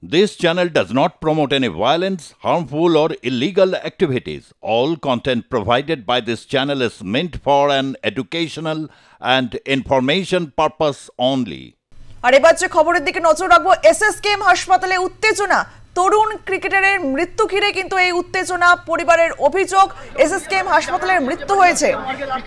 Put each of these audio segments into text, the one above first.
This channel does not promote any violence, harmful, or illegal activities. All content provided by this channel is meant for an educational and information purpose only. আর এবার যে খবরের দিকে নজর রাখবো, SSKM হাসপাতালে উত্তেজনা। তরুণ ক্রিকেটারের মৃত্যু ঘিরে কিন্তু এই উত্তেজনা। পরিবারের অভিযোগ এসএসকেএম হাসপাতালে মৃত্যু হয়েছে।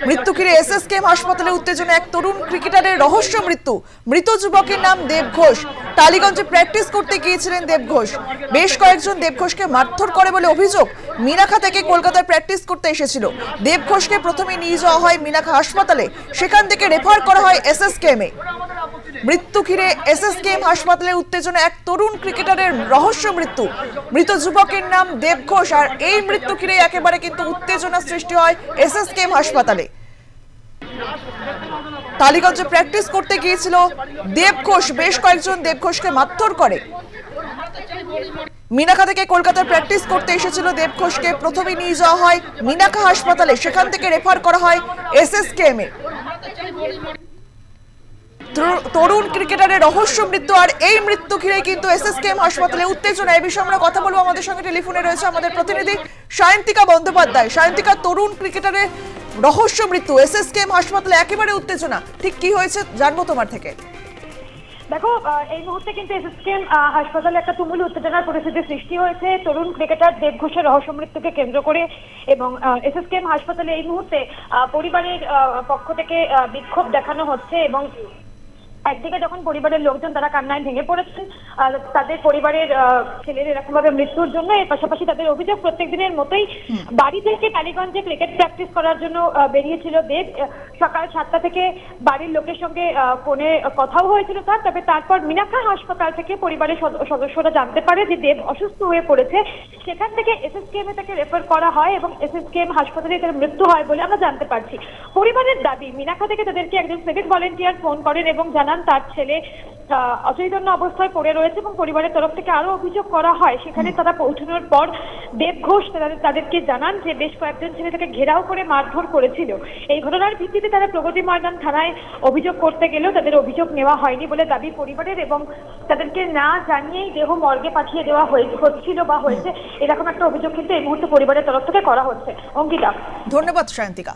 মৃত্যু ঘিরে এসএসকেএম হাসপাতালে উত্তেজনা। এক তরুণ ক্রিকেটারের রহস্য মৃত্যু। মৃত যুবকের নাম দেব ঘোষ। টালিগঞ্জে প্র্যাকটিস করতে গিয়েছিলেন দেব ঘোষ। বেশ কয়েকজন দেব ঘোষকে মারধর করে বলে অভিযোগ। মিনাখা থেকে কলকাতায় প্র্যাকটিস করতে এসেছিল। দেব ঘোষকে প্রথমে নিয়ে যাওয়া হয় মিনাখা হাসপাতালে, সেখান থেকে রেফার করা হয় এসএসকেএমে। মৃত্যু ঘিরে এসএসকেএম হাসপাতালে উত্তেজনা। এক তরুণ ক্রিকেটারের রহস্য মৃত্যু। মৃত যুবকের নাম দেব ঘোষ। আর এই মৃত্যু ঘিরে একেবারে কিন্তু উত্তেজনা সৃষ্টি হয় এসএসকেএম হাসপাতালে। টালিগঞ্জে প্র্যাকটিস করতে গিয়েছিল দেব ঘোষ। বেশ কয়েকজন দেব ঘোষকে মারধর করে। মিনাখা থেকে কলকাতায় প্র্যাকটিস করতে এসেছিল দেব ঘোষকে প্রথমে নিয়ে যাওয়া হয় মিনাখা হাসপাতালে, সেখান থেকে রেফার করা হয় এসএসকেএমে। তরুণ ক্রিকেটারের রহস্য মৃত্যু। আর এই মৃত্যু ঘিরে কিন্তু এসএসকেএম হাসপাতালে উত্তেজনা। এই বিষয়ে আমরা কথা বলবো। আমাদের সঙ্গে টেলিফোনে রয়েছে আমাদের প্রতিনিধি সায়ন্তিকা বন্দ্যোপাধ্যায়। সায়ন্তিকা, তরুণ ক্রিকেটারের রহস্য মৃত্যু, এসএসকেএম হাসপাতালে একেবারে উত্তেজনা, ঠিক কি হয়েছে জানবো তোমার থেকে। দেখো, এই মুহূর্তে কিন্তু এসএসকেএম হাসপাতালে একটা তুমুল উত্তেজনার পরিস্থিতি সৃষ্টি হয়েছে তরুণ ক্রিকেটার দেব ঘোষের রহস্য মৃত্যুকে কেন্দ্র করে। এবং এসএসকেএম হাসপাতালে এই মুহূর্তে পরিবারের পক্ষ থেকে বিক্ষোভ দেখানো হচ্ছে। এবং একদিকে যখন পরিবারের লোকজন তারা কান্নায় ভেঙে পড়েছেন তাদের পরিবারের ছেলের এরকম ভাবে মৃত্যুর জন্য, এর পাশাপাশি তাদের অভিযোগ প্রত্যেক দিনের মতোই বাড়ি থেকে টালিগঞ্জে ক্রিকেট প্র্যাকটিস করার জন্য বেরিয়েছিল দেব। সকাল 7টা থেকে বাড়ির লোকের সঙ্গে ফোনে কথাও হয়েছিল তার। তবে তারপর মিনাখা হাসপাতাল থেকে পরিবারের সদস্যরা জানতে পারে যে দেব অসুস্থ হয়ে পড়েছে। সেখান থেকে এসএসকেএম এ তাকে রেফার করা হয় এবং এসএসকেএম হাসপাতালে তার মৃত্যু হয় বলে আমরা জানতে পারছি। পরিবারের দাবি, মিনাখা থেকে তাদেরকে একজন সিভিক ভলেন্টিয়ার ফোন করেন এবং জানান তার ছেলে অচৈতন্য অবস্থায় পড়ে রয়েছে এবং পরিবারের তরফ থেকে আরো অভিযোগ করা হয়। সেখানে তারা পৌঁছানোর পর দেব ঘোষ তাদেরকে জানান যে বেশ কয়েকজন ছেলে তাকে ঘেরাও করে মারধর করেছিল। এই ঘটনার ভিত্তিতে তারা প্রগতি ময়দান থানায় অভিযোগ করতে গেলেও তাদের অভিযোগ নেওয়া হয়নি বলে দাবি পরিবারের। এবং তাদেরকে না জানিয়েই দেহ মর্গে পাঠিয়ে দেওয়া হচ্ছিল বা হয়েছে, এরকম একটা অভিযোগ কিন্তু এই মুহূর্তে পরিবারের তরফ থেকে করা হচ্ছে। অঙ্কিতা, ধন্যবাদ সায়ন্তিকা।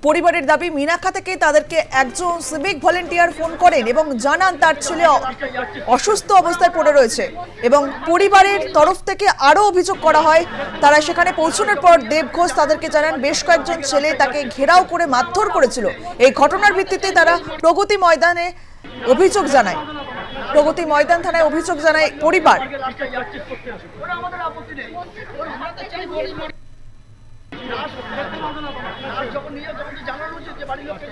পরিবারের দাবি, মিনাখা থেকে তাদেরকে একজন সিভিক ভলেন্টিয়ার ফোন করেন এবং জানান তার ছেলে অসুস্থ অবস্থায় পড়ে রয়েছে এবং পরিবারের তরফ থেকে আরো অভিযোগ করা হয়। তারা সেখানে পৌঁছানোর পর দেব ঘোষ তাদেরকে জানান বেশ কয়েকজন ছেলে তাকে ঘেরাও করে মারধর করেছিল। এই ঘটনার ভিত্তিতে তারা প্রগতি ময়দানে অভিযোগ জানায়। প্রগতি ময়দান থানায় অভিযোগ জানায় পরিবার। যখন নিয়ে যখন জানানো হচ্ছে যে বাড়ির লোককে